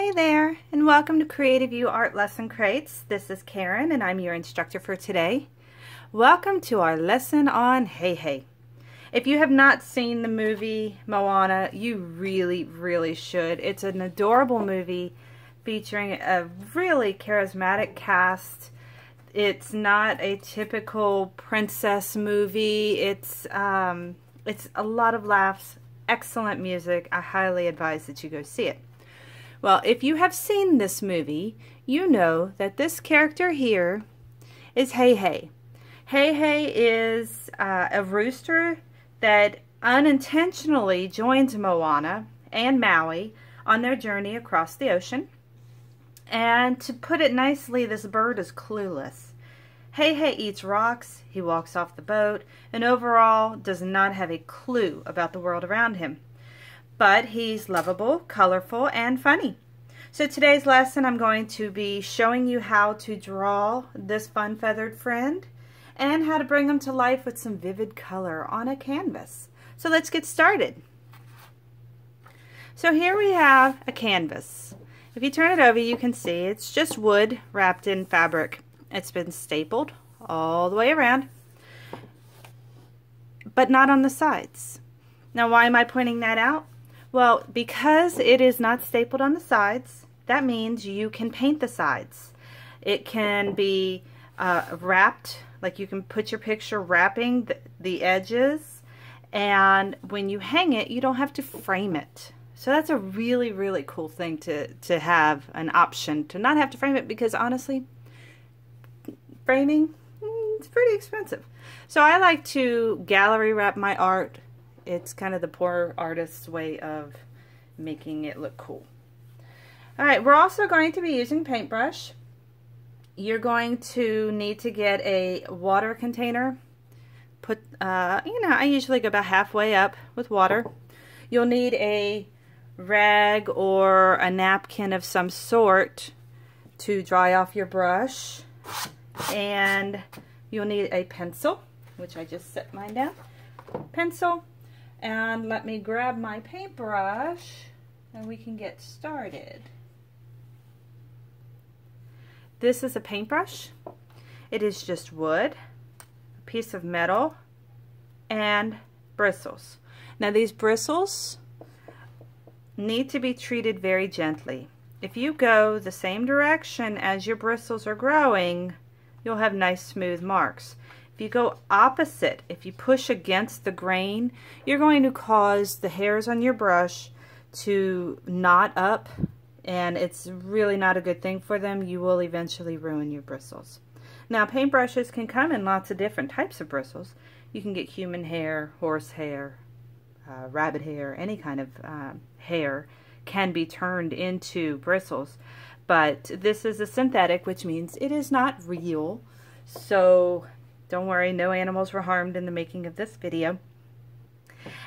Hey there, and welcome to Creative You Art Lesson Crates. This is Karen, and I'm your instructor for today. Welcome to our lesson on Hey Hey. If you have not seen the movie Moana, you really should. It's an adorable movie featuring a really charismatic cast. It's not a typical princess movie. It's a lot of laughs, excellent music. I highly advise that you go see it. Well, if you have seen this movie, you know that this character here is Hey Hey. Hey Hey is a rooster that unintentionally joins Moana and Maui on their journey across the ocean. And to put it nicely, this bird is clueless. Hey Hey eats rocks, he walks off the boat, and overall does not have a clue about the world around him. But he's lovable, colorful, and funny. So today's lesson, I'm going to be showing you how to draw this fun feathered friend and how to bring them to life with some vivid color on a canvas. So let's get started. So here we have a canvas. If you turn it over, you can see it's just wood wrapped in fabric. It's been stapled all the way around, but not on the sides. Now, why am I pointing that out? Well, because it is not stapled on the sides, that means you can paint the sides. It can be wrapped, like you can put your picture wrapping the edges, and when you hang it, you don't have to frame it. So that's a really cool thing to have an option to not have to frame it, because honestly, framing, it's pretty expensive. So I like to gallery wrap my art. It's kind of the poor artist's way of making it look cool. All right, we're also going to be using paintbrush. You're going to need to get a water container. I usually go about halfway up with water. You'll need a rag or a napkin of some sort to dry off your brush. And you'll need a pencil, which I just set mine down. Pencil. And let me grab my paintbrush and we can get started. This is a paintbrush. It is just wood, a piece of metal, and bristles. Now these bristles need to be treated very gently. If you go the same direction as your bristles are growing, you'll have nice smooth marks. If you go opposite, if you push against the grain, you're going to cause the hairs on your brush to knot up, and it's really not a good thing for them. You will eventually ruin your bristles. Now, paintbrushes can come in lots of different types of bristles. You can get human hair, horse hair, rabbit hair, any kind of hair can be turned into bristles. But this is a synthetic, which means it is not real. So don't worry, no animals were harmed in the making of this video.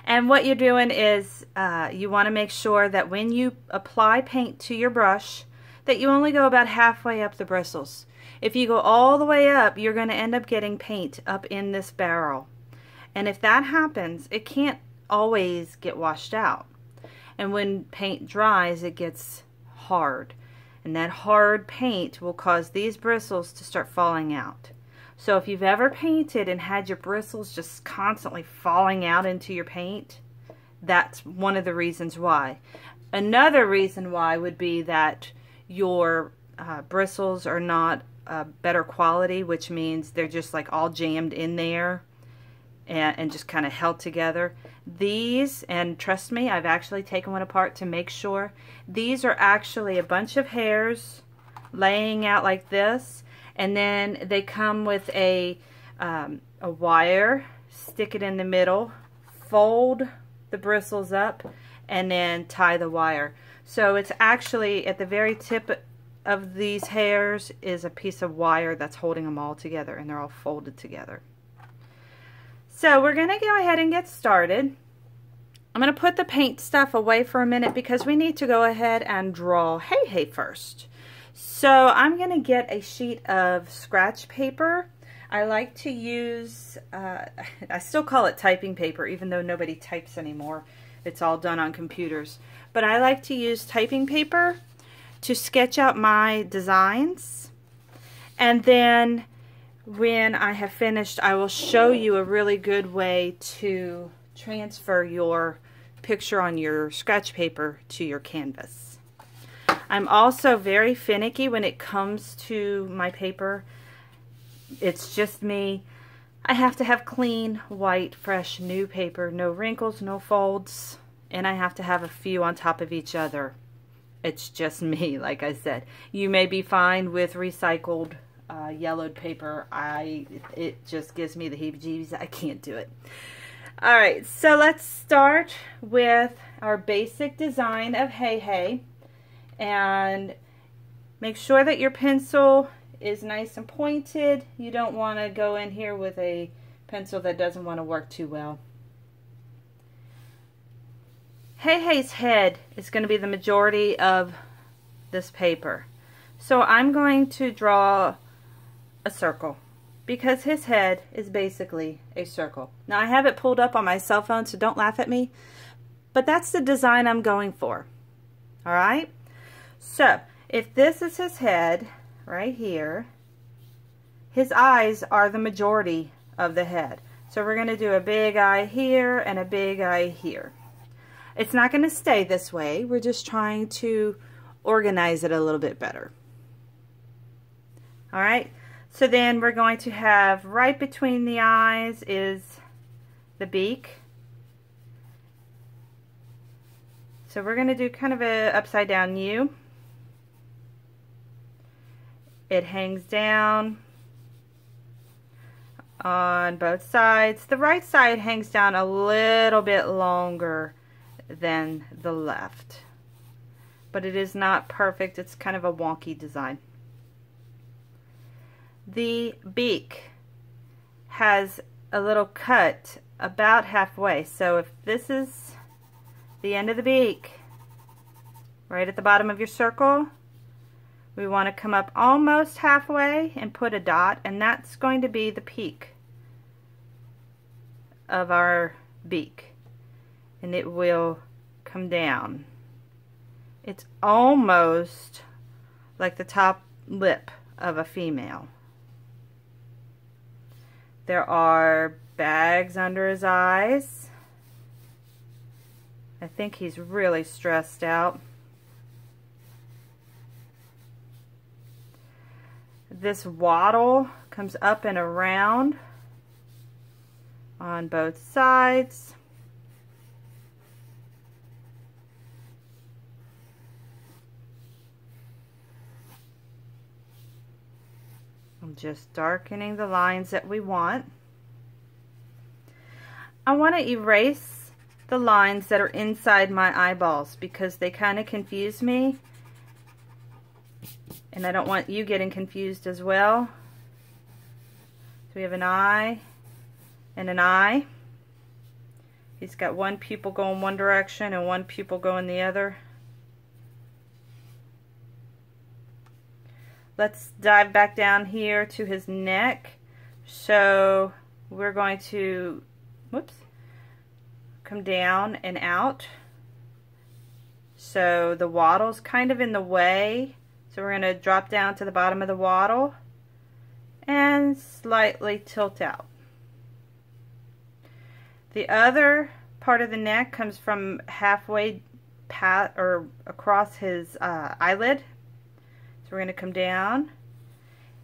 And what you're doing is you want to make sure that when you apply paint to your brush, that you only go about halfway up the bristles. If you go all the way up, you're going to end up getting paint up in this barrel. And if that happens, it can't always get washed out. And when paint dries, it gets hard. And that hard paint will cause these bristles to start falling out. So if you've ever painted and had your bristles just constantly falling out into your paint, that's one of the reasons why. Another reason why would be that your bristles are not better quality, which means they're just like all jammed in there and just kind of held together. These, and trust me, I've actually taken one apart to make sure, these are actually a bunch of hairs laying out like this. And then they come with a wire, stick it in the middle, fold the bristles up, and then tie the wire. So it's actually at the very tip of these hairs is a piece of wire that's holding them all together, and they're all folded together. So we're going to go ahead and get started. I'm going to put the paint stuff away for a minute because we need to go ahead and draw Hey Hey first. So I'm going to get a sheet of scratch paper. I like to use, I still call it typing paper, even though nobody types anymore. It's all done on computers. But I like to use typing paper to sketch out my designs, and then when I have finished, I will show you a really good way to transfer your picture on your scratch paper to your canvas. I'm also very finicky when it comes to my paper. It's just me. I have to have clean, white, fresh, new paper, no wrinkles, no folds, and I have to have a few on top of each other. It's just me, like I said. You may be fine with recycled yellowed paper. It just gives me the heebie-jeebies. I can't do it. Alright, so let's start with our basic design of Hey Hey. And make sure that your pencil is nice and pointed. You don't want to go in here with a pencil that doesn't want to work too well. Hey Hey's head is going to be the majority of this paper. So I'm going to draw a circle because his head is basically a circle. Now I have it pulled up on my cell phone, so don't laugh at me, but that's the design I'm going for. Alright? So if this is his head right here, his eyes are the majority of the head. So we're going to do a big eye here and a big eye here. It's not going to stay this way. We're just trying to organize it a little bit better. Alright, so then we're going to have right between the eyes is the beak. So we're going to do kind of a upside down U. It hangs down on both sides. The right side hangs down a little bit longer than the left, but it is not perfect. It's kind of a wonky design. The beak has a little cut about halfway, so if this is the end of the beak, right at the bottom of your circle, we want to come up almost halfway and put a dot, and that's going to be the peak of our beak, and it will come down. It's almost like the top lip of a female. There are bags under his eyes. I think he's really stressed out. This wattle comes up and around on both sides. I'm just darkening the lines that we want. I want to erase the lines that are inside my eyeballs because they kind of confuse me, and I don't want you getting confused as well. So we have an eye and an eye. He's got one pupil going one direction and one pupil going the other. Let's dive back down here to his neck. So we're going to, whoops, come down and out. So the wattle's kind of in the way. So we're going to drop down to the bottom of the wattle and slightly tilt out. The other part of the neck comes from halfway across his eyelid. So we're going to come down,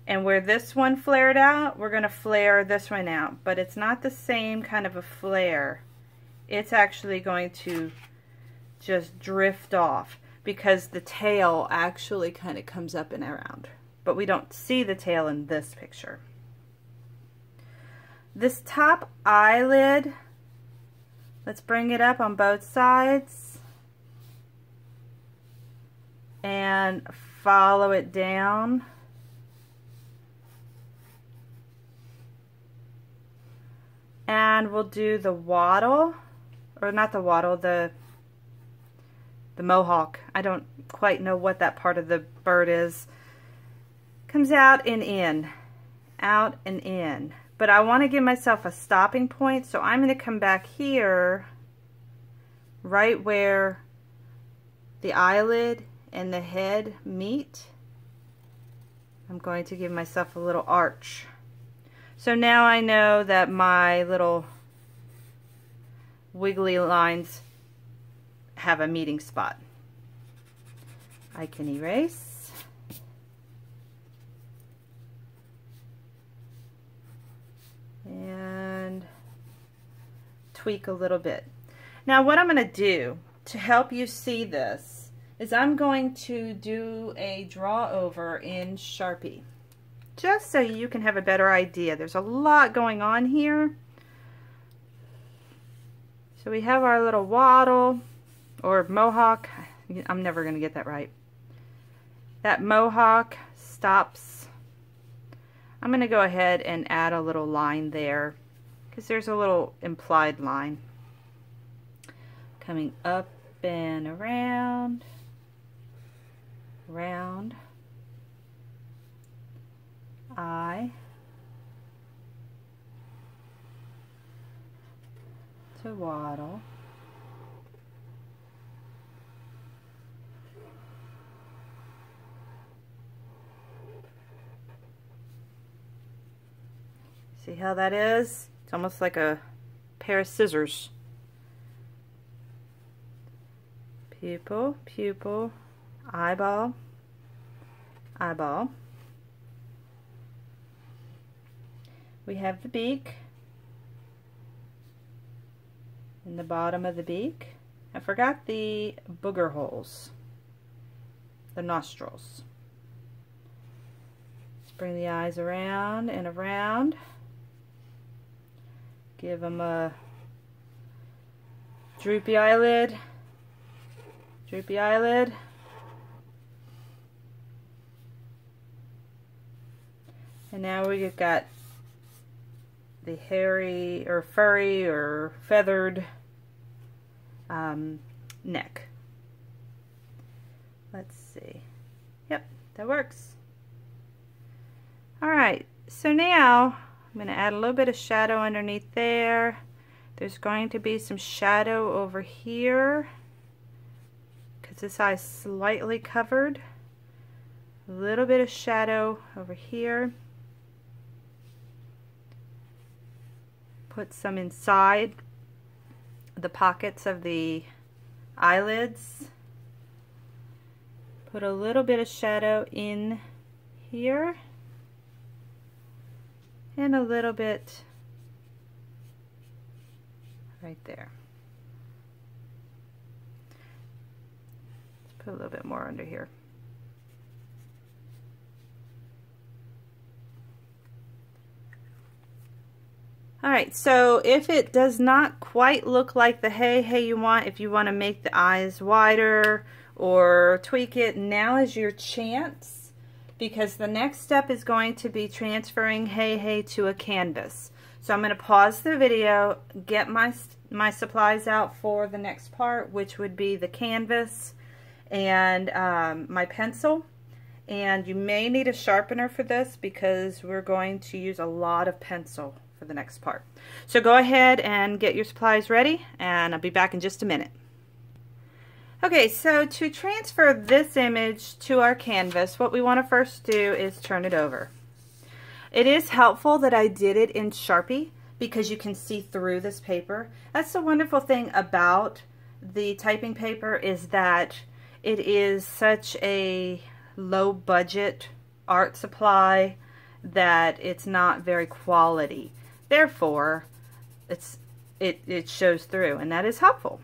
and where this one flared out, we're going to flare this one out, but it's not the same kind of a flare. It's actually going to just drift off because the tail actually kind of comes up and around, but we don't see the tail in this picture. This top eyelid, let's bring it up on both sides and follow it down. And we'll do the wattle, or not the wattle, the mohawk. I don't quite know what that part of the bird is. Comes out and in, out and in. But I want to give myself a stopping point, so I'm going to come back here, right where the eyelid and the head meet, I'm going to give myself a little arch. So now I know that my little wiggly lines have a meeting spot. I can erase. And tweak a little bit. Now what I'm going to do to help you see this is I'm going to do a draw over in Sharpie, just so you can have a better idea. There's a lot going on here. So we have our little wattle or mohawk. I'm never going to get that right. That mohawk stops. I'm going to go ahead and add a little line there because there's a little implied line coming up and around, round, eye, to wattle, see how that is? It's almost like a pair of scissors. Pupil, pupil, eyeball, eyeball. We have the beak and the bottom of the beak. I forgot the booger holes, the nostrils. Let's bring the eyes around and around. Give them a droopy eyelid. Droopy eyelid. And now we've got the hairy or furry or feathered neck. Let's see. Yep, that works. Alright, so now I'm going to add a little bit of shadow underneath there. There's going to be some shadow over here, this eye is slightly covered. A little bit of shadow over here. Put some inside the pockets of the eyelids. Put a little bit of shadow in here. And a little bit right there. Put a little bit more under here. Alright, so if it does not quite look like the hey you want, if you want to make the eyes wider or tweak it, now is your chance, because the next step is going to be transferring hey to a canvas. So I'm going to pause the video, get my supplies out for the next part, which would be the canvas and my pencil. And you may need a sharpener for this because we're going to use a lot of pencil for the next part. So go ahead and get your supplies ready, and I'll be back in just a minute. Okay, so to transfer this image to our canvas, what we want to first do is turn it over. It is helpful that I did it in Sharpie because you can see through this paper. That's the wonderful thing about the typing paper, is that it is such a low budget art supply that it's not very quality. Therefore, it shows through, and that is helpful.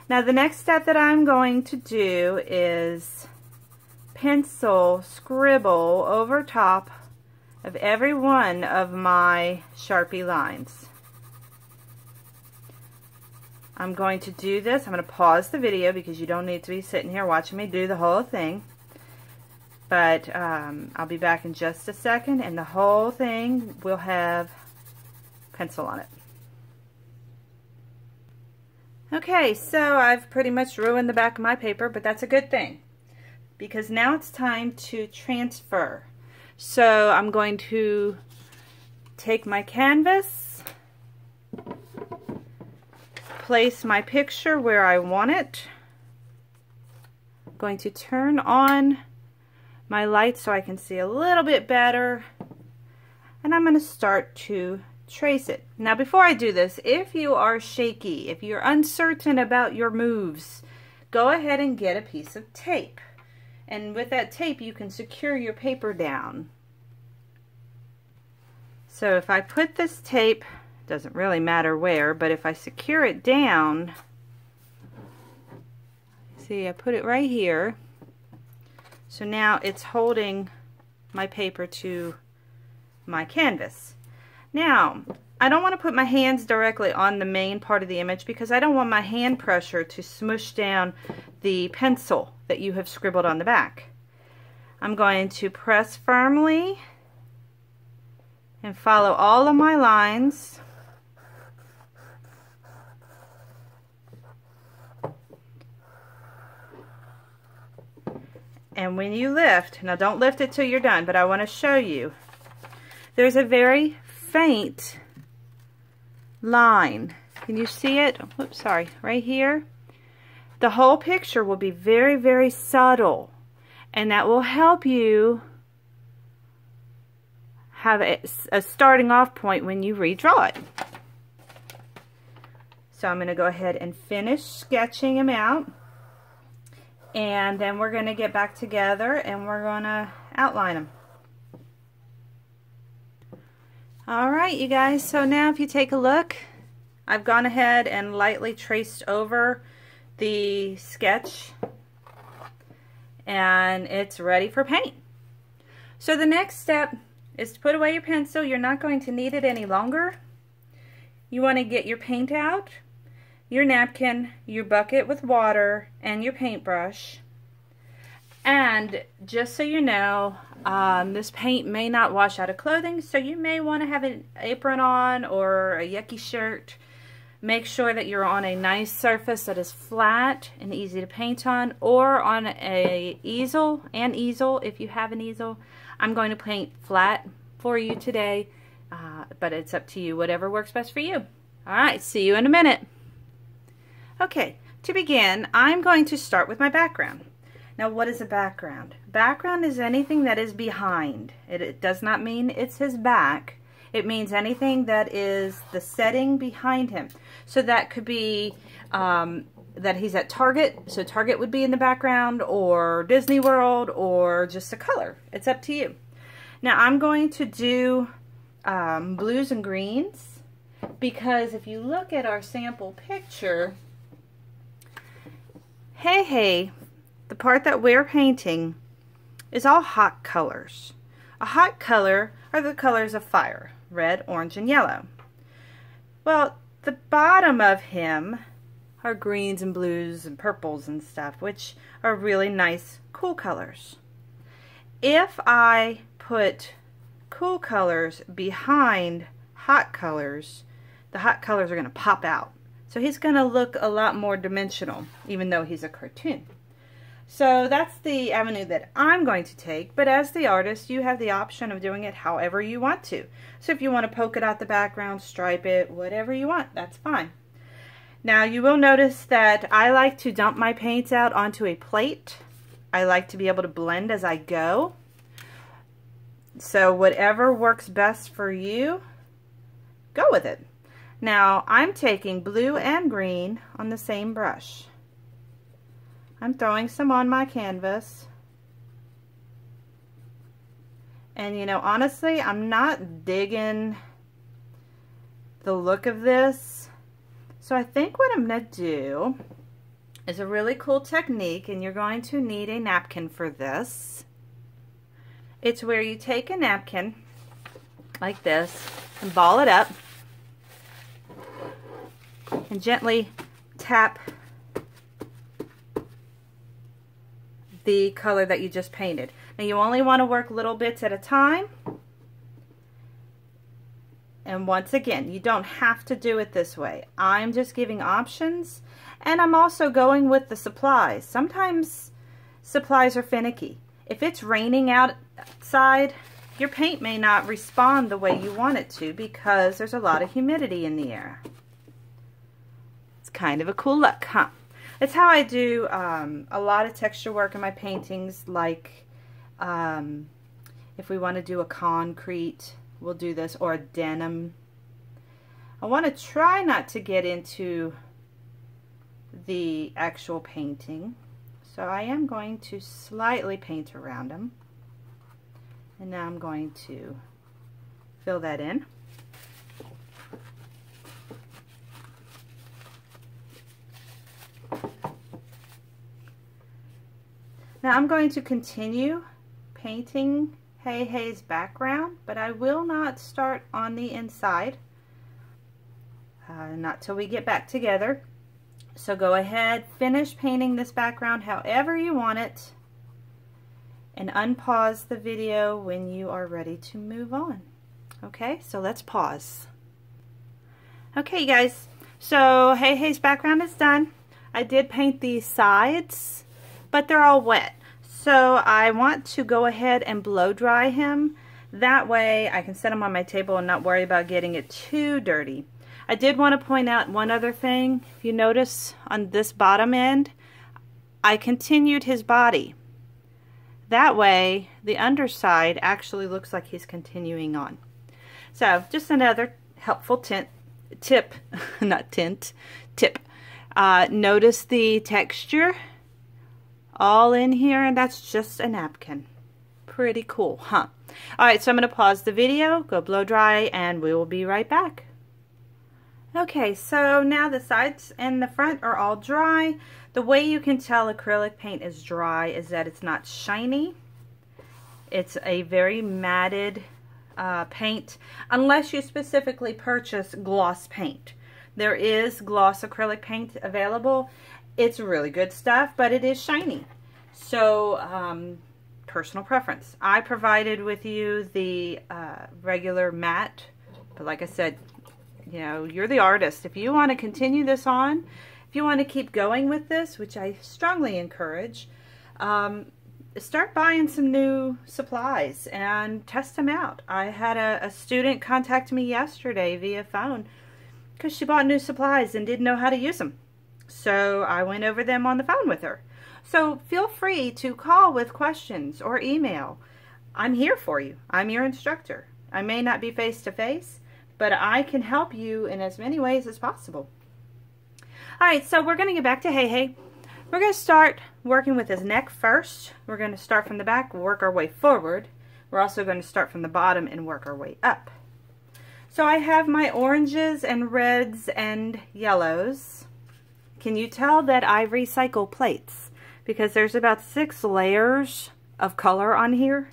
Now the next step that I'm going to do is pencil scribble over top of every one of my Sharpie lines. I'm going to do this. I'm going to pause the video because you don't need to be sitting here watching me do the whole thing. But I'll be back in just a second, and the whole thing will have pencil on it. Okay, so I've pretty much ruined the back of my paper, but that's a good thing, because now it's time to transfer. So I'm going to take my canvas, place my picture where I want it, going to turn on my light so I can see a little bit better. And I'm going to start to trace it. Now before I do this, if you are shaky, if you're uncertain about your moves, go ahead and get a piece of tape. And with that tape you can secure your paper down. So if I put this tape, doesn't really matter where, but if I secure it down, see, I put it right here. So now it's holding my paper to my canvas. Now, I don't want to put my hands directly on the main part of the image because I don't want my hand pressure to smush down the pencil that you have scribbled on the back. I'm going to press firmly and follow all of my lines. And when you lift, now don't lift it till you're done, but I want to show you, there's a very faint line. Can you see it? Oops, sorry, right here. The whole picture will be very, very subtle, and that will help you have a starting off point when you redraw it. So I'm going to go ahead and finish sketching him out, and then we're going to get back together and we're going to outline them. Alright you guys, so now if you take a look, I've gone ahead and lightly traced over the sketch and it's ready for paint. So the next step is to put away your pencil. You're not going to need it any longer. You want to get your paint out, your napkin, your bucket with water, and your paintbrush. And just so you know, this paint may not wash out of clothing, so you may want to have an apron on or a yucky shirt. Make sure that you're on a nice surface that is flat and easy to paint on, or on an easel if you have an easel. I'm going to paint flat for you today, but it's up to you, whatever works best for you. Alright, see you in a minute. Okay, to begin, I'm going to start with my background. Now, what is a background? Background is anything that is behind. It does not mean it's his back. It means anything that is the setting behind him. So that could be that he's at Target, so Target would be in the background, or Disney World, or just a color. It's up to you. Now, I'm going to do blues and greens, because if you look at our sample picture, hey, the part that we're painting is all hot colors. A hot color are the colors of fire, red, orange, and yellow. Well, the bottom of him are greens and blues and purples and stuff, which are really nice, cool colors. If I put cool colors behind hot colors, the hot colors are going to pop out. So he's going to look a lot more dimensional, even though he's a cartoon. So that's the avenue that I'm going to take, but as the artist, you have the option of doing it however you want to. So if you want to poke it out the background, stripe it, whatever you want, that's fine. Now you will notice that I like to dump my paints out onto a plate. I like to be able to blend as I go. So whatever works best for you, go with it. Now I'm taking blue and green on the same brush. I'm throwing some on my canvas. And you know, honestly, I'm not digging the look of this. So I think what I'm going to do is a really cool technique, and you're going to need a napkin for this. It's where you take a napkin like this and ball it up and gently tap the color that you just painted. Now you only want to work little bits at a time. And once again, you don't have to do it this way. I'm just giving options, and I'm also going with the supplies. Sometimes supplies are finicky. If it's raining outside, your paint may not respond the way you want it to because there's a lot of humidity in the air. It's kind of a cool look, huh? It's how I do a lot of texture work in my paintings, like if we want to do a concrete, we'll do this, or a denim. I want to try not to get into the actual painting, so I am going to slightly paint around them. And now I'm going to fill that in. Now I'm going to continue painting Hey Hey's background, but I will not start on the inside, not till we get back together. So go ahead, finish painting this background however you want it, and unpause the video when you are ready to move on. Okay, so let's pause. Okay, you guys, so Hey Hey's background is done. I did paint these sides, but they're all wet. So I want to go ahead and blow dry him. That way I can set him on my table and not worry about getting it too dirty. I did want to point out one other thing. If you notice on this bottom end, I continued his body. That way the underside actually looks like he's continuing on. So just another helpful tip. Notice the texture all in here, and that's just a napkin. Pretty cool, huh? Alright, so I'm going to pause the video, go blow dry, and we will be right back. Okay, so now the sides and the front are all dry. The way you can tell acrylic paint is dry is that it's not shiny. It's a very matted paint, unless you specifically purchase gloss paint. There is gloss acrylic paint available. It's really good stuff, but it is shiny. So, personal preference. I provided with you the regular matte, but like I said, you know, you're the artist. If you want to continue this on, if you want to keep going with this, which I strongly encourage, start buying some new supplies and test them out. I had a student contact me yesterday via phone because she bought new supplies and didn't know how to use them. So I went over them on the phone with her. So feel free to call with questions or email. I'm here for you. I'm your instructor. I may not be face to face, but I can help you in as many ways as possible. Alright, so we're going to get back to Hey Hey. We're going to start working with his neck first. We're going to start from the back, work our way forward. We're also going to start from the bottom and work our way up. So I have my oranges and reds and yellows. Can you tell that I recycle plates? Because there's about 6 layers of color on here.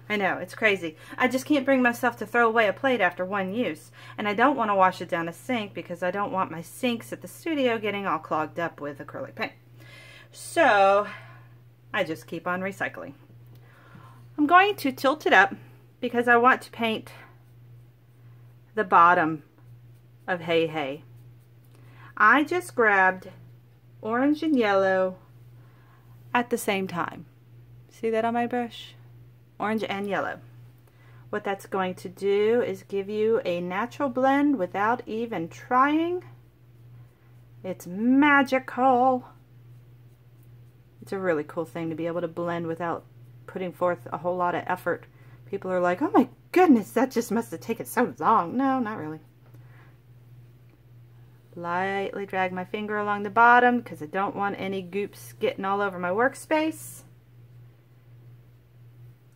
I know, it's crazy. I just can't bring myself to throw away a plate after one use. And I don't want to wash it down a sink because I don't want my sinks at the studio getting all clogged up with acrylic paint. So, I just keep on recycling. I'm going to tilt it up because I want to paint the bottom of Hey Hey. I just grabbed orange and yellow at the same time. See that on my brush? Orange and yellow. What that's going to do is give you a natural blend without even trying. It's magical. It's a really cool thing to be able to blend without putting forth a whole lot of effort. People are like, oh my goodness, that just must have taken so long. No, not really. Lightly drag my finger along the bottom because I don't want any goops getting all over my workspace.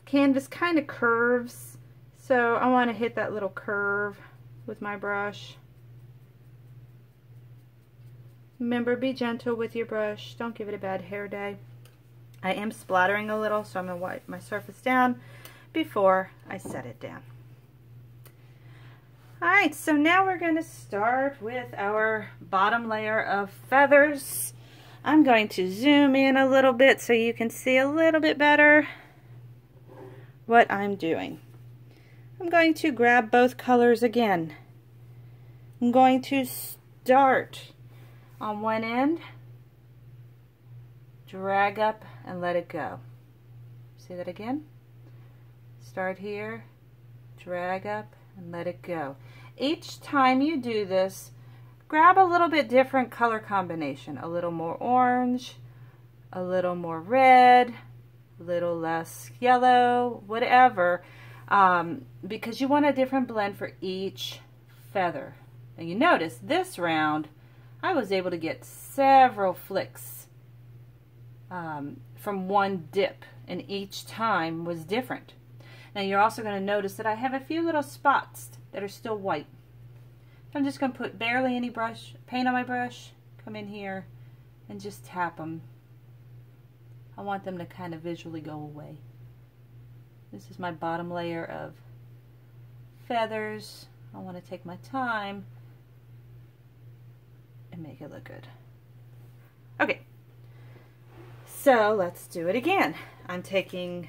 Canvas kind of curves, so I want to hit that little curve with my brush. Remember, be gentle with your brush. Don't give it a bad hair day. I am splattering a little, so I'm going to wipe my surface down before I set it down. Alright, so now we're going to start with our bottom layer of feathers. I'm going to zoom in a little bit so you can see a little bit better what I'm doing. I'm going to grab both colors again. I'm going to start on one end, drag up and let it go. See that again? Start here, drag up and let it go. Each time you do this, grab a little bit different color combination, a little more orange, a little more red, a little less yellow, whatever, because you want a different blend for each feather. And you notice this round, I was able to get several flicks from one dip, and each time was different. Now you're also going to notice that I have a few little spots that are still white. So I'm just going to put barely any paint on my brush, come in here and just tap them. I want them to kind of visually go away. This is my bottom layer of feathers. I want to take my time and make it look good. Okay, so let's do it again. I'm taking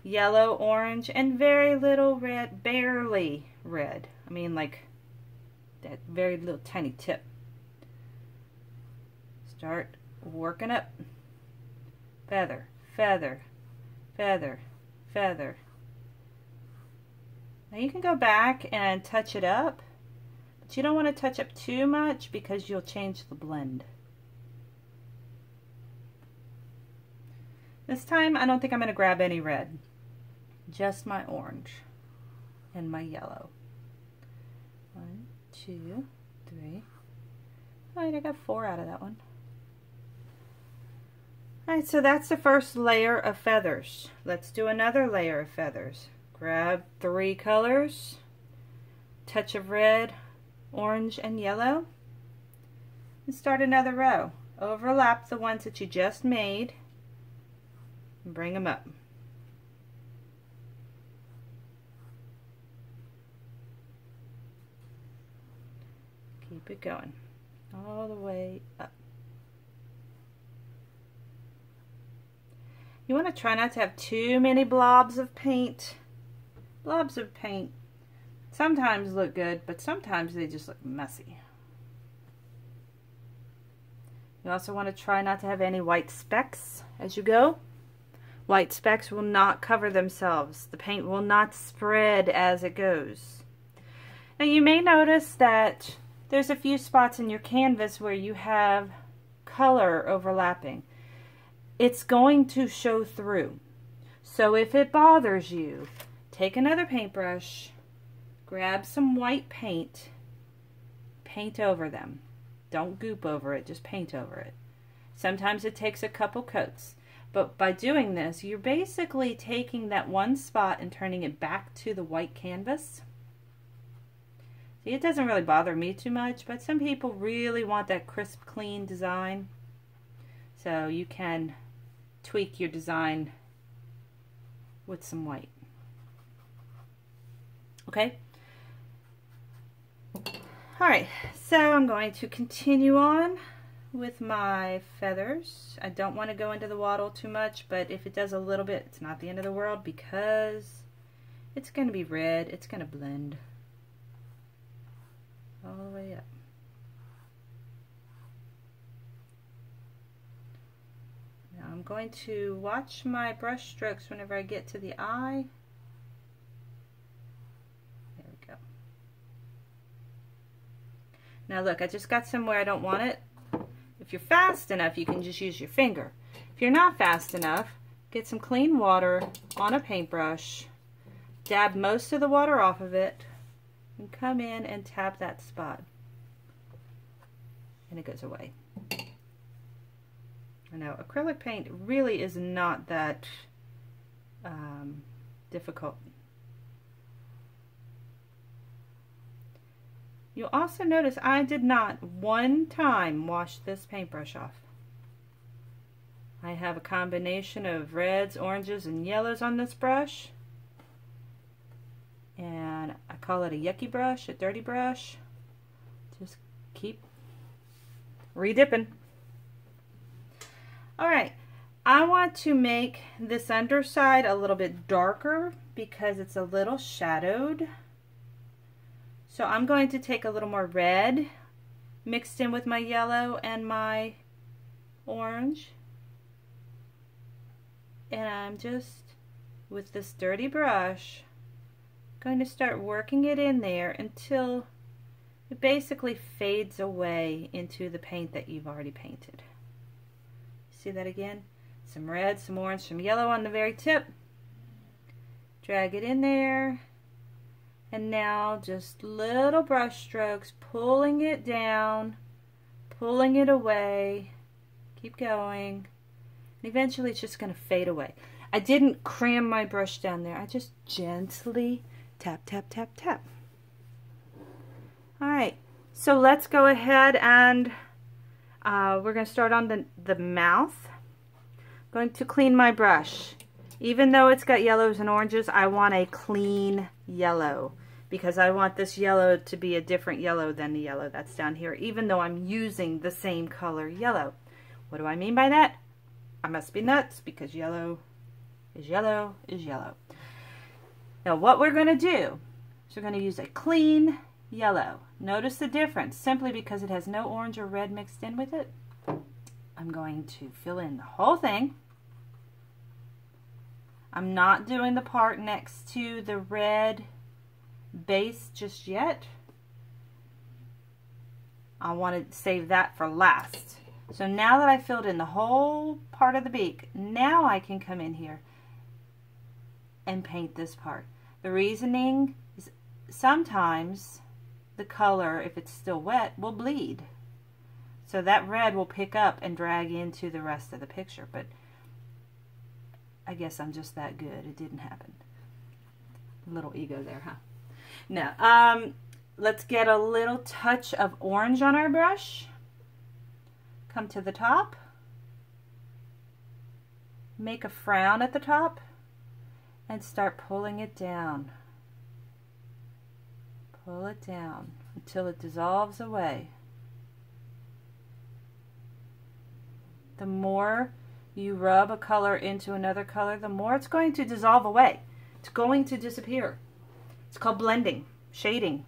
yellow, orange, and very little red, barely red. I mean like that very little tiny tip. Start working up. Feather, feather, feather, feather. Now you can go back and touch it up, but you don't want to touch up too much because you'll change the blend. This time I don't think I'm going to grab any red. Just my orange and my yellow. 1, 2, 3. Alright, I got 4 out of that one. Alright, so that's the first layer of feathers. Let's do another layer of feathers. Grab 3 colors, touch of red, orange, and yellow, and start another row. Overlap the ones that you just made and bring them up. Keep it going all the way up. You want to try not to have too many blobs of paint. Blobs of paint sometimes look good, but sometimes they just look messy. You also want to try not to have any white specks as you go. White specks will not cover themselves. The paint will not spread as it goes. Now you may notice that there's a few spots in your canvas where you have color overlapping. It's going to show through. So if it bothers you, take another paintbrush, grab some white paint, paint over them. Don't goop over it, just paint over it. Sometimes it takes a couple coats, but by doing this, you're basically taking that one spot and turning it back to the white canvas. See, it doesn't really bother me too much, but some people really want that crisp, clean design. So you can tweak your design with some white. Okay? Alright, so I'm going to continue on with my feathers. I don't want to go into the wattle too much, but if it does a little bit, it's not the end of the world because it's going to be red. It's going to blend all the way up. Now I'm going to watch my brush strokes whenever I get to the eye. There we go. Now look, I just got somewhere I don't want it. If you're fast enough, you can just use your finger. If you're not fast enough, get some clean water on a paintbrush, dab most of the water off of it, and come in and tap that spot. And it goes away. I know, acrylic paint really is not that difficult. You'll also notice I did not one time wash this paintbrush off. I have a combination of reds, oranges, and yellows on this brush. And I call it a yucky brush, a dirty brush. Just keep re-dipping. Alright, I want to make this underside a little bit darker because it's a little shadowed. So I'm going to take a little more red mixed in with my yellow and my orange. And I'm just, with this dirty brush, going to start working it in there until it basically fades away into the paint that you've already painted. See that again? Some red, some orange, some yellow on the very tip. Drag it in there. And now just little brush strokes, pulling it down, pulling it away. Keep going. And eventually it's just going to fade away. I didn't cram my brush down there. I just gently tap, tap, tap, tap. Alright, so let's go ahead and we're going to start on the mouth. Going to clean my brush. Even though it's got yellows and oranges, I want a clean yellow, because I want this yellow to be a different yellow than the yellow that's down here, even though I'm using the same color yellow. What do I mean by that? I must be nuts, because yellow is yellow is yellow. Now what we're going to do is we're going to use a clean yellow. Notice the difference. Simply because it has no orange or red mixed in with it, I'm going to fill in the whole thing. I'm not doing the part next to the red base just yet. I want to save that for last. So now that I filled in the whole part of the beak, now I can come in here and paint this part. The reasoning is sometimes the color, if it's still wet, will bleed. So that red will pick up and drag into the rest of the picture. But I guess I'm just that good. It didn't happen. A little ego there, huh? Now, let's get a little touch of orange on our brush. Come to the top. Make a frown at the top and start pulling it down. Pull it down until it dissolves away. The more you rub a color into another color, the more it's going to dissolve away. It's going to disappear. It's called blending, shading.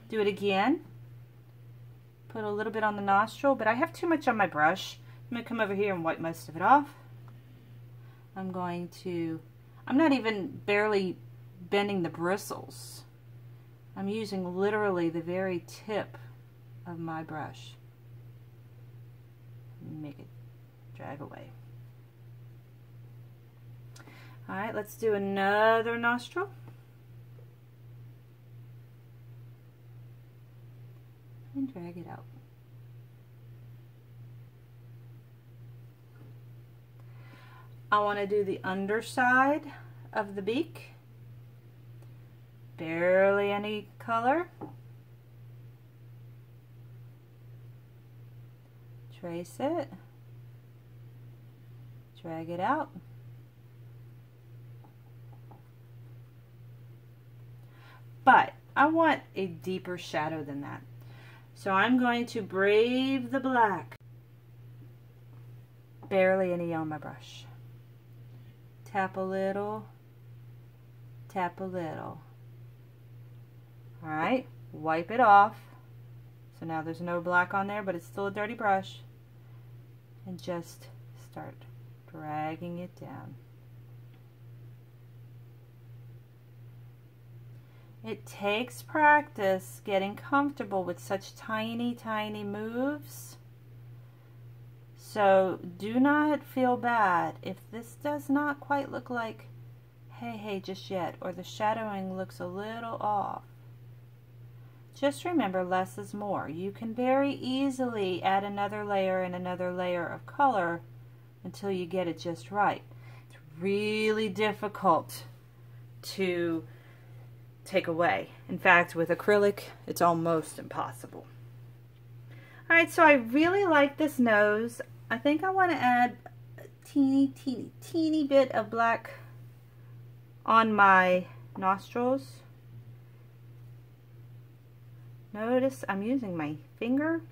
Do it again. Put a little bit on the nostril, but I have too much on my brush. I'm going to come over here and wipe most of it off. I'm not even barely bending the bristles. I'm using literally the very tip of my brush. Make it drag away. Alright, let's do another nostril. And drag it out. I want to do the underside of the beak. Barely any color. Trace it. Drag it out. But I want a deeper shadow than that. So I'm going to brave the black. Barely any on my brush. Tap a little. Tap a little. Alright, wipe it off. So now there's no black on there, but it's still a dirty brush. And just start dragging it down. It takes practice getting comfortable with such tiny, tiny moves. So do not feel bad if this does not quite look like hey just yet, or the shadowing looks a little off. Just remember, less is more. You can very easily add another layer and another layer of color until you get it just right. It's really difficult to take away. In fact, with acrylic, it's almost impossible. Alright, so I really like this nose. I think I want to add a teeny bit of black on my nostrils. Notice I'm using my finger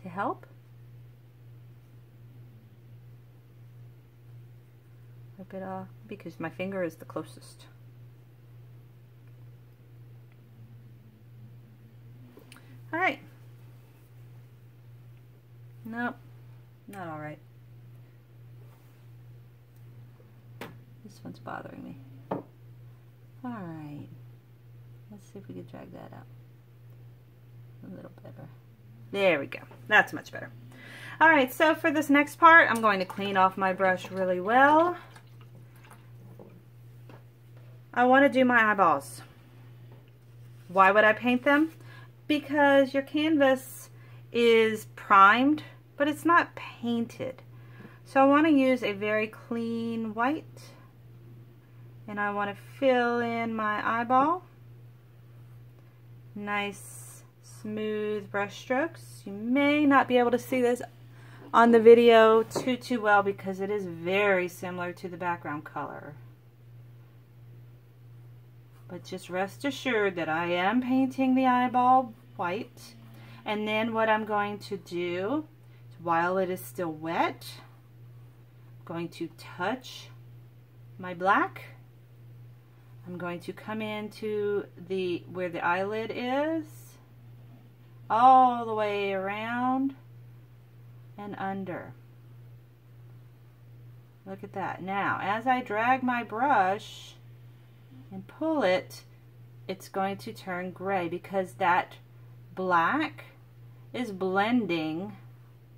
to help. Wipe it off because my finger is the closest. Alright. Nope, not alright. This one's bothering me. Alright. Let's see if we can drag that out. A little better. There we go. That's much better. All right, so for this next part, I'm going to clean off my brush really well. I want to do my eyeballs. Why would I paint them? Because your canvas is primed, but it's not painted. So I want to use a very clean white, and I want to fill in my eyeball. Nice smooth brush strokes. You may not be able to see this on the video too well because it is very similar to the background color. But just rest assured that I am painting the eyeball white. And then what I'm going to do, while it is still wet, I'm going to touch my black. I'm going to come into where the eyelid is, all the way around and under. Look at that. Now, as I drag my brush and pull it, it's going to turn gray because that black is blending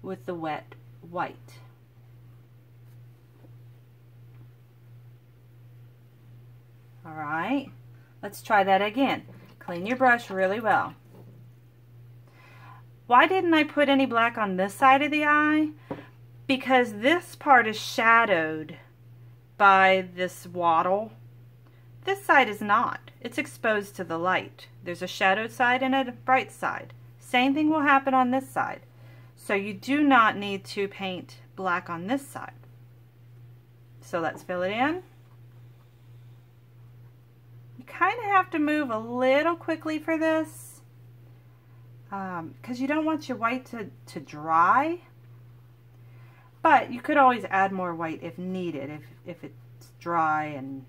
with the wet white. All right, let's try that again. Clean your brush really well. Why didn't I put any black on this side of the eye? Because this part is shadowed by this wattle. This side is not. It's exposed to the light. There's a shadowed side and a bright side. Same thing will happen on this side. So you do not need to paint black on this side. So let's fill it in. You kind of have to move a little quickly for this because you don't want your white to dry. But you could always add more white if needed, if it's dry and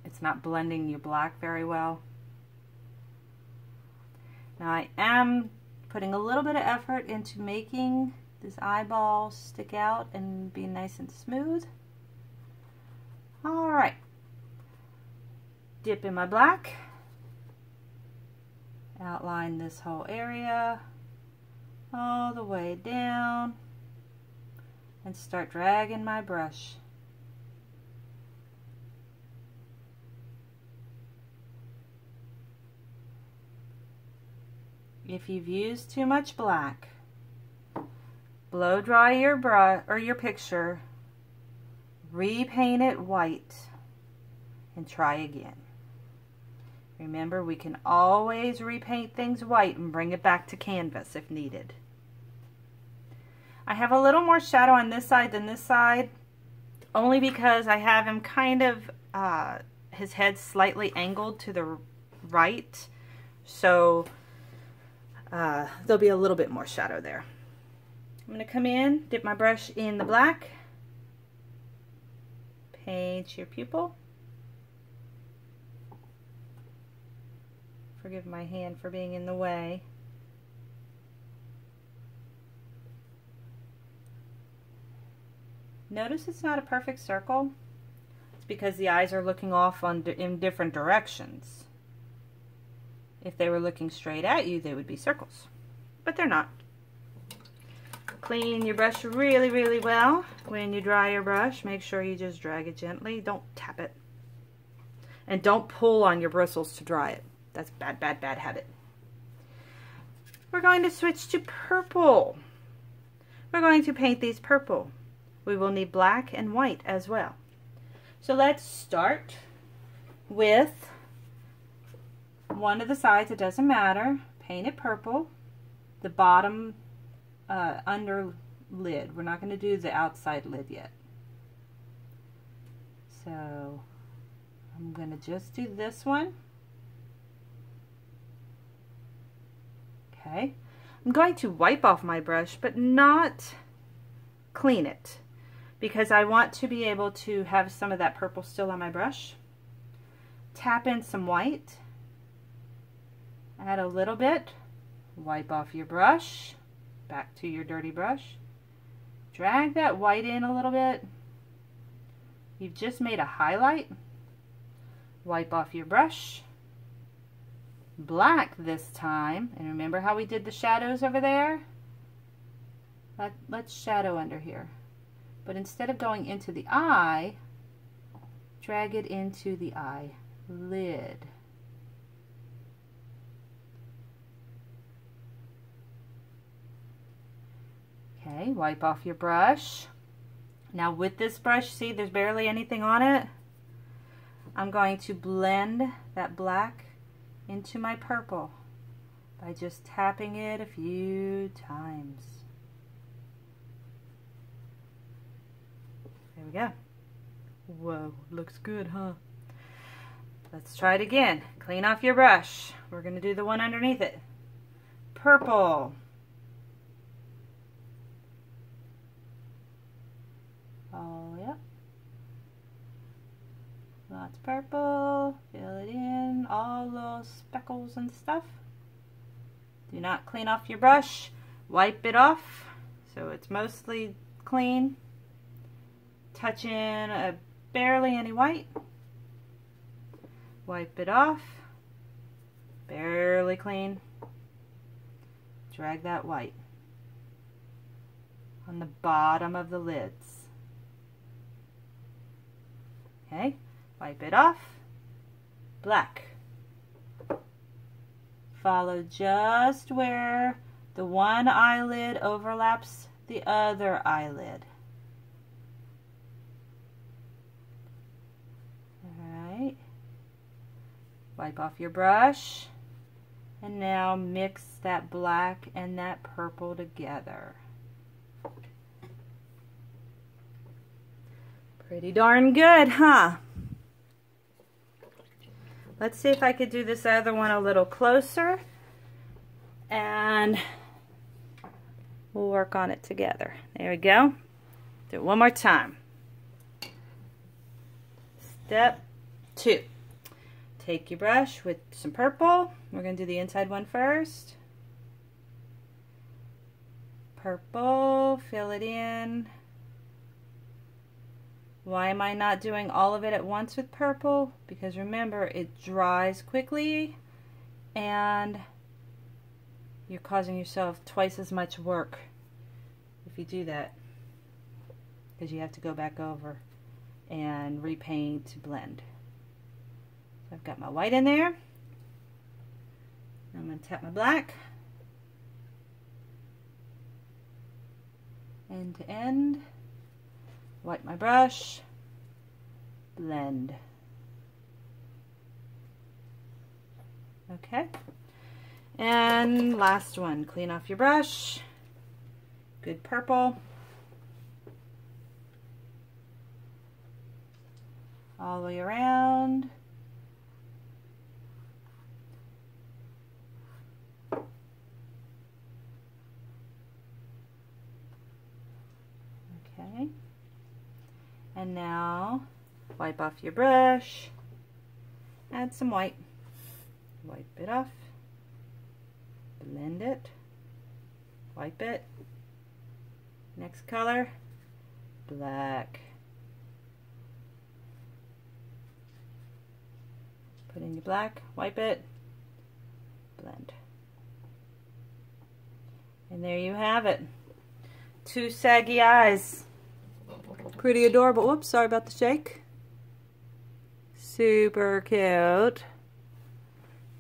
it's not blending your black very well. Now I am putting a little bit of effort into making this eyeball stick out and be nice and smooth. All right. Dip in my black. Outline this whole area all the way down and start dragging my brush. If you've used too much black, blow dry your brush or your picture, repaint it white, and try again. Remember, we can always repaint things white and bring it back to canvas if needed. I have a little more shadow on this side than this side, only because I have him kind of, his head slightly angled to the right, so there'll be a little bit more shadow there. I'm going to come in, dip my brush in the black, paint your pupil. Forgive my hand for being in the way. Notice it's not a perfect circle. It's because the eyes are looking off in different directions. If they were looking straight at you, they would be circles, but they're not. Clean your brush really, really well. When you dry your brush, make sure you just drag it gently. Don't tap it. And don't pull on your bristles to dry it. That's bad, bad, bad habit. We're going to switch to purple. We're going to paint these purple. We will need black and white as well. So let's start with one of the sides. It doesn't matter. Paint it purple. The bottom under lid. We're not going to do the outside lid yet. So I'm going to just do this one. Okay. I'm going to wipe off my brush, but not clean it, because I want to be able to have some of that purple still on my brush. Tap in some white. Add a little bit. Wipe off your brush. Back to your dirty brush. Drag that white in a little bit. You've just made a highlight. Wipe off your brush. black this time. And remember how we did the shadows over there? Let's shadow under here. But instead of going into the eye, drag it into the eyelid. Okay, wipe off your brush. Now with this brush, see there's barely anything on it. I'm going to blend that black into my purple by just tapping it a few times. There we go. Whoa, looks good, huh? Let's try it again. Clean off your brush. We're going to do the one underneath it. Purple. Oh, yep. Lots of purple. Fill it in. All those speckles and stuff. Do not clean off your brush. Wipe it off so it's mostly clean. Touch in barely any white. Wipe it off. Barely clean. Drag that white on the bottom of the lids. Okay, wipe it off. Black. Follow just where the one eyelid overlaps the other eyelid. Alright. Wipe off your brush. And now mix that black and that purple together. Pretty darn good, huh? Let's see if I could do this other one a little closer. And we'll work on it together. There we go. Do it one more time. Step 2. Take your brush with some purple. We're going to do the inside one first. Purple, fill it in. Why am I not doing all of it at once with purple? Because remember, it dries quickly and you're causing yourself twice as much work if you do that. Because you have to go back over and repaint to blend. So I've got my white in there. I'm going to tap my black. End to end. Wipe my brush. Blend. Okay. And last one. Clean off your brush. Good purple. All the way around. Okay. And now wipe off your brush. Add some white. Wipe it off. Blend it. Wipe it. Next color. Black. Put in your black, wipe it, blend. And there you have it. 2 saggy eyes. Pretty adorable. Whoops, sorry about the shake. Super cute.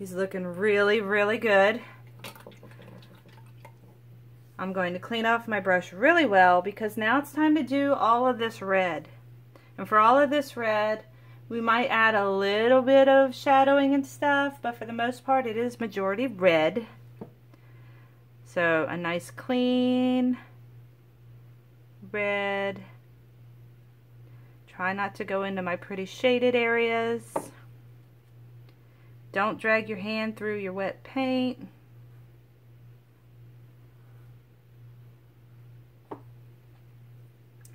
He's looking really, really good. I'm going to clean off my brush really well because now it's time to do all of this red. And for all of this red, we might add a little bit of shadowing and stuff, but for the most part it is majority red. So a nice clean red. Try not to go into my pretty shaded areas. Don't drag your hand through your wet paint.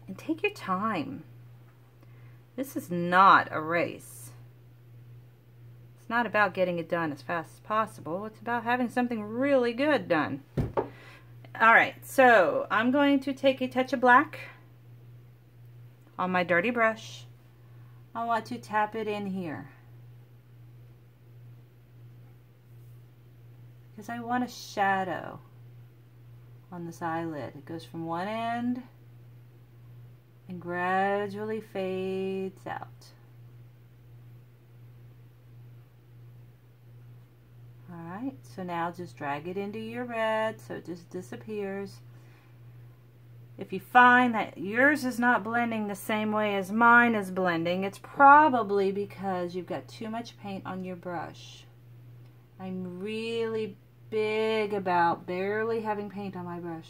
And take your time. This is not a race. It's not about getting it done as fast as possible. It's about having something really good done. Alright, so I'm going to take a touch of black on my dirty brush. I want to tap it in here. because I want a shadow on this eyelid. It goes from one end and gradually fades out. Alright, so now just drag it into your red so it just disappears. If you find that yours is not blending the same way as mine is blending, it's probably because you've got too much paint on your brush. I'm really big about barely having paint on my brush.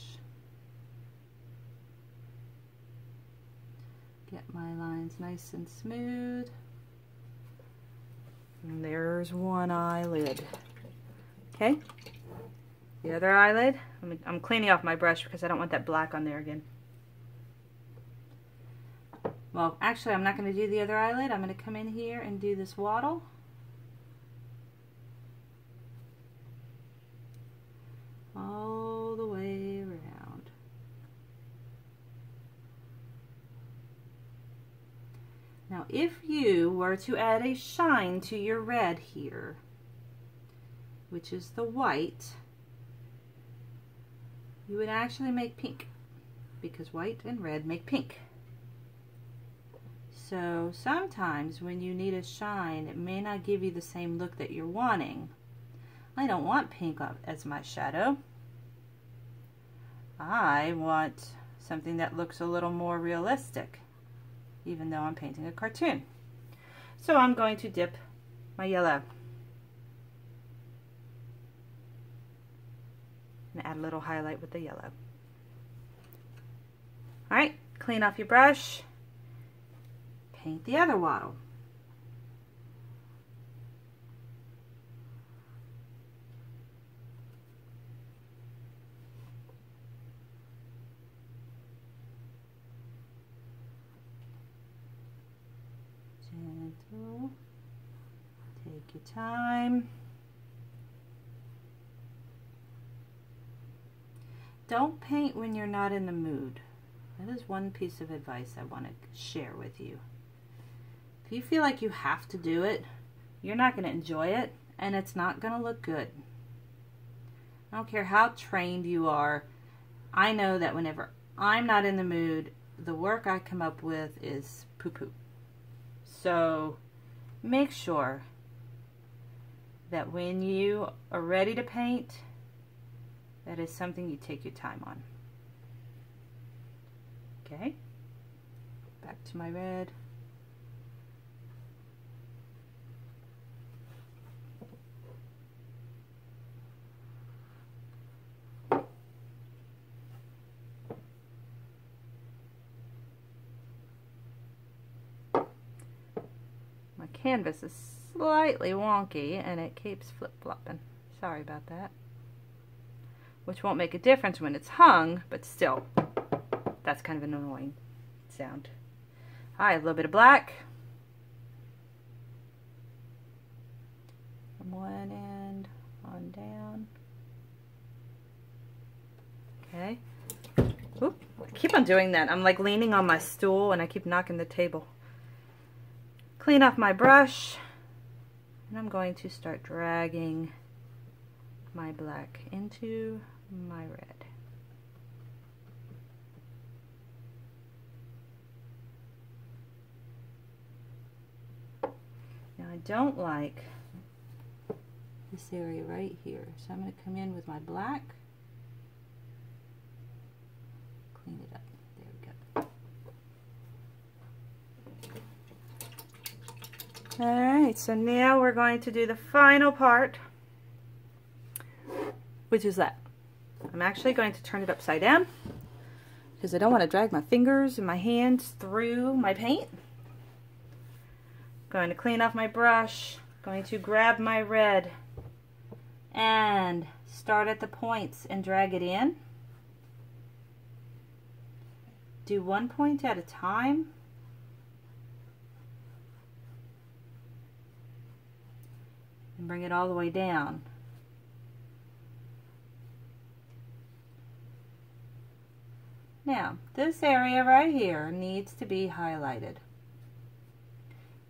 Get my lines nice and smooth. And there's one eyelid. Okay, the other eyelid, I'm cleaning off my brush because I don't want that black on there again. Well, actually I'm not going to do the other eyelid. I'm going to come in here and do this wattle. All the way around. Now if you were to add a shine to your red here, which is the white, you would actually make pink, because white and red make pink. So sometimes when you need a shine, it may not give you the same look that you're wanting. I don't want pink as my shadow. I want something that looks a little more realistic, even though I'm painting a cartoon. So I'm going to dip my yellow and add a little highlight with the yellow. Alright, clean off your brush, paint the other wattle. Gentle, take your time. Don't paint when you're not in the mood. That is one piece of advice I want to share with you. If you feel like you have to do it, you're not going to enjoy it, and it's not going to look good. I don't care how trained you are. I know that whenever I'm not in the mood, the work I come up with is poo-poo. So make sure that when you are ready to paint, that is something you take your time on. Okay, back to my red. My canvas is slightly wonky and it keeps flip-flopping. Sorry about that. Which won't make a difference when it's hung, but still, that's kind of an annoying sound. Alright, a little bit of black. From one end on down. Okay. Oop, I keep on doing that. I'm like leaning on my stool and I keep knocking the table. Clean off my brush. And I'm going to start dragging my black into my red. Now I don't like this area right here, so I'm going to come in with my black, clean it up. There we go. Alright, so now we're going to do the final part, which is that. I'm actually going to turn it upside down because I don't want to drag my fingers and my hands through my paint. Going to clean off my brush, going to grab my red and start at the points and drag it in. Do one point at a time. And bring it all the way down. Now, this area right here needs to be highlighted.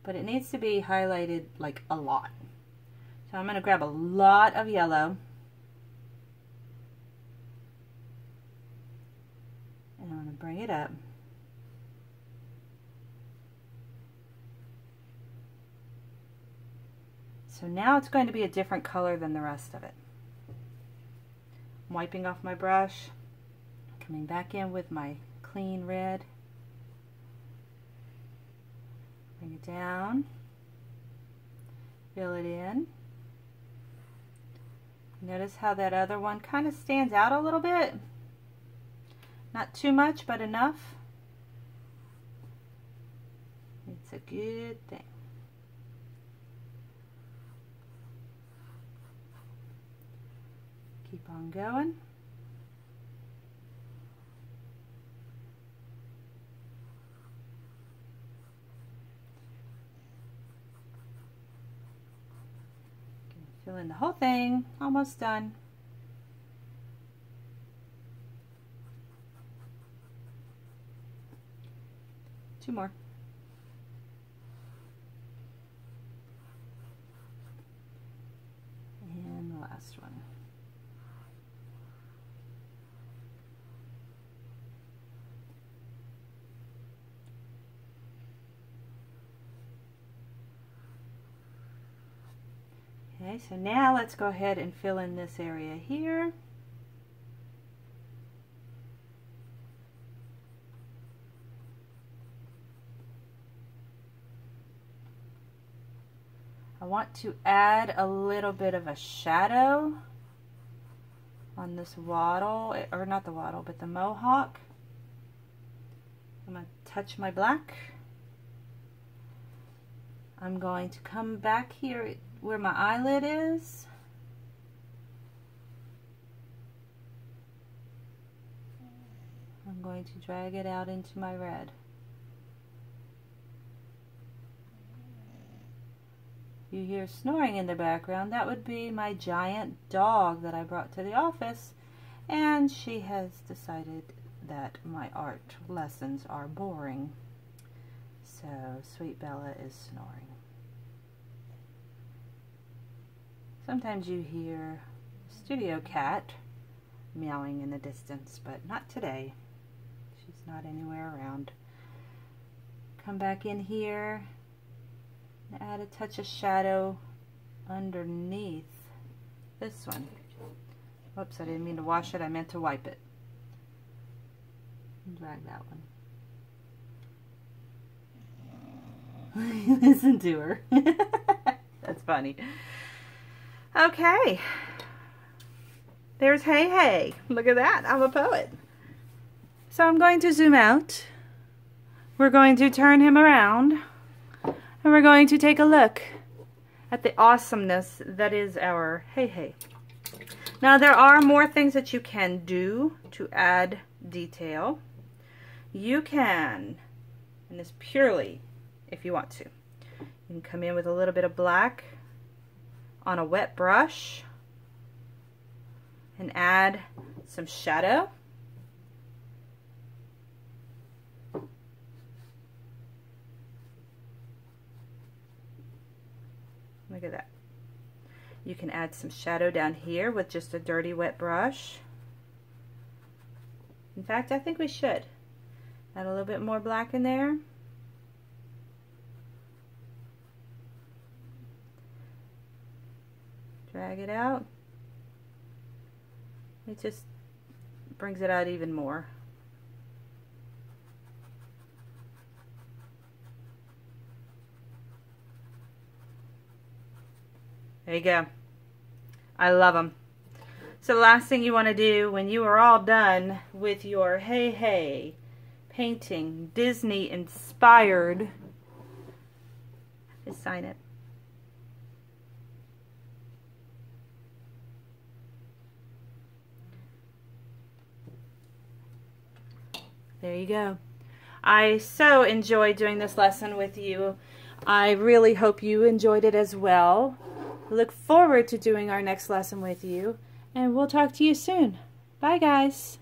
But it needs to be highlighted like a lot. So I'm going to grab a lot of yellow And I'm going to bring it up. So now it's going to be a different color than the rest of it. I'm wiping off my brush, coming back in with my clean red. Bring it down, fill it in. Notice how that other one kind of stands out a little bit. Not too much, but enough. It's a good thing. Keep on going. Fill in the whole thing. Almost done. Two more. And the last one. Okay, so now let's go ahead and fill in this area here. I want to add a little bit of a shadow on this wattle, or not the wattle, but the mohawk. I'm going to touch my black. I'm going to come back here where my eyelid is. I'm going to drag it out into my red. You hear snoring in the background. That would be my giant dog that I brought to the office, and she has decided that my art lessons are boring. So Sweet Bella is snoring. Sometimes you hear studio cat meowing in the distance, but not today. She's not anywhere around. Come back in here and add a touch of shadow underneath this one. Whoops, I didn't mean to wash it, I meant to wipe it. Drag that one. Listen to her. That's funny. Okay. There's Hey Hey. Look at that. I'm a poet. So I'm going to zoom out. We're going to turn him around. And we're going to take a look at the awesomeness that is our Hey Hey. Now there are more things that you can do to add detail. You can, and it's purely if you want to. You can come in with a little bit of black on a wet brush and add some shadow. Look at that. You can add some shadow down here with just a dirty wet brush. In fact, I think we should add a little bit more black in there. Drag it out. It just brings it out even more. There you go. I love them. So the last thing you want to do when you are all done with your Hey Hey painting, Disney inspired, is sign it. There you go. I so enjoyed doing this lesson with you. I really hope you enjoyed it as well. Look forward to doing our next lesson with you, and we'll talk to you soon. Bye, guys.